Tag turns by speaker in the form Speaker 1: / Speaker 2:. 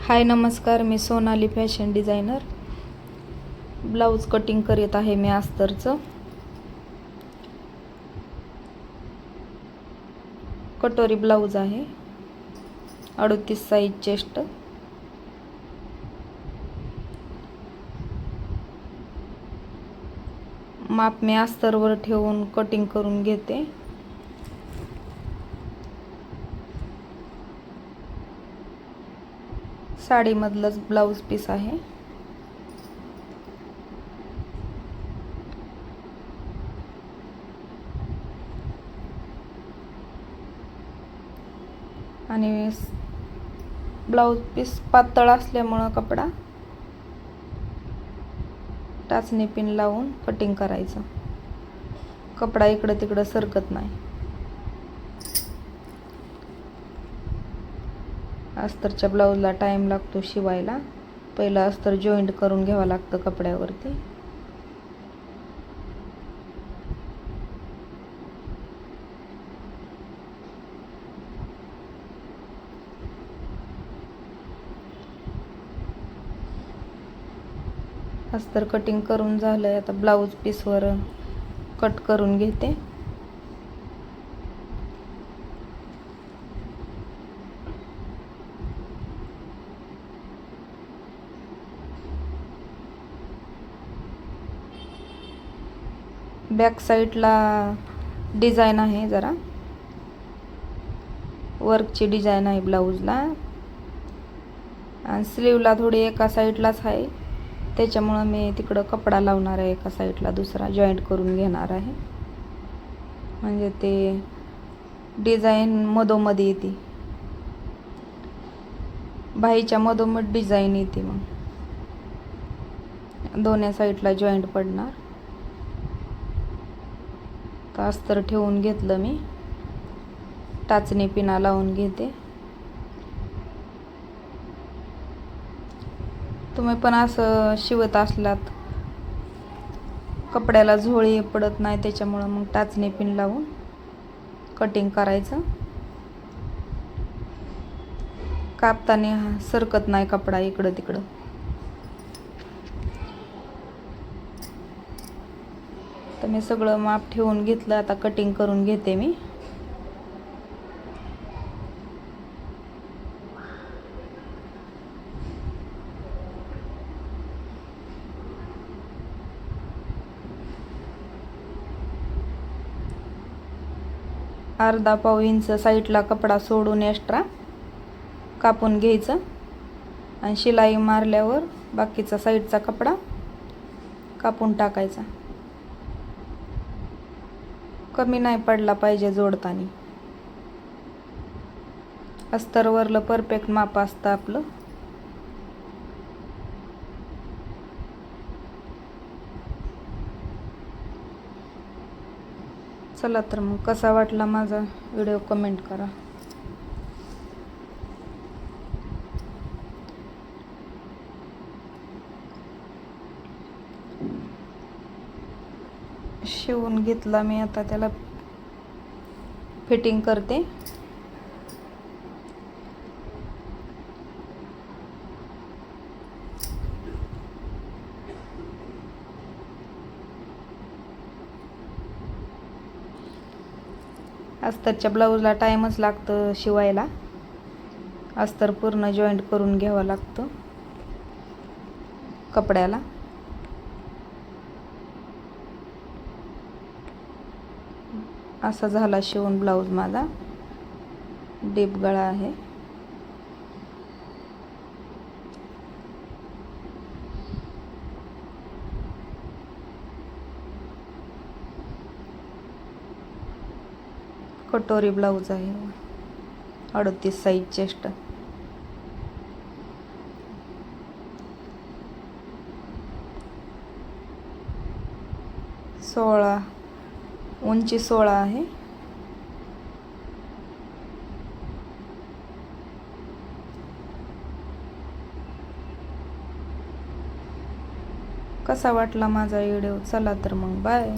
Speaker 1: हाय नमस्कार, मी Sonali fashion designer. Blouse cutting करीत आहे मी अस्तरचं. कटोरी ब्लाऊज आहे, 38 साईज चेस्ट. माप मी अस्तरवर ठेवून कटिंग करून घेते. साडीमधलंच ब्लाऊज पीस आहे. आणि ब्लाऊज पीस पातळ असल्यामुळं कपडा टाचणी पिन लावून कटिंग करायचं. कपडा इकडं तिकडं सरकत नाही. अस्तरच्या ब्लाऊजला टाइम लागतो शिवायला. पहिलं अस्तर जॉईंट करून घ्यावं लागतं कपड्यावरती. अस्तर कटिंग करून झालंय. आता ब्लाऊज पीसवर कट करून घेते. बॅक साईडला डिझाईन आहे, जरा वर्कची डिझाईन आहे ब्लाऊजला. आणि स्लीवला थोडी एका साईडलाच आहे, त्याच्यामुळं मी तिकडं कपडा लावणार आहे. एका साईडला दुसरा जॉईंट करून घेणार आहे, म्हणजे ते डिझाईन मधोमध येते. बाहीच्या मधोमध डिझाईन येते, मग दोन्ही साईडला जॉईंट पडणार. तर अस्तर ठेवून घेतलं मी. टाचणी पिना लावून घेते. तुम्ही पण असं शिवत असलात, कपड्याला झोळी पडत नाही, त्याच्यामुळं मग टाचणी पिन लावून कटिंग करायचं. कापताना सरकत नाही कपडा इकडं तिकडं. तर मी सगळं माप ठेवून घेतलं. आता कटिंग करून घेते मी. अर्धा पाव इंच साईडला कपडा सोडून एक्स्ट्रा कापून घ्यायचं. आणि शिलाई मारल्यावर बाकीचा साईडचा कपडा कापून टाकायचा. कमी नाही पडला पाहिजे जोडताना. अस्तरवरलं परफेक्ट माप असतं आपलं. चला तर मग कसा वाटला माझा व्हिडिओ कमेंट करा. शिवून घेतला मी. आता त्याला फिटिंग करते. अस्तरच्या ब्लाऊजला टाईमच लागतं शिवायला. अस्तर पूर्ण जॉईंट करून घ्यावं लागतं कपड्याला. असा झाला शिवून ब्लाऊज माझा. डीप गळा आहे. कटोरी ब्लाऊज आहे, 38 साईज चेस्ट. उंची 16 आहे. कसा वाटला माझा व्हिडिओ? चला तर मग बाय.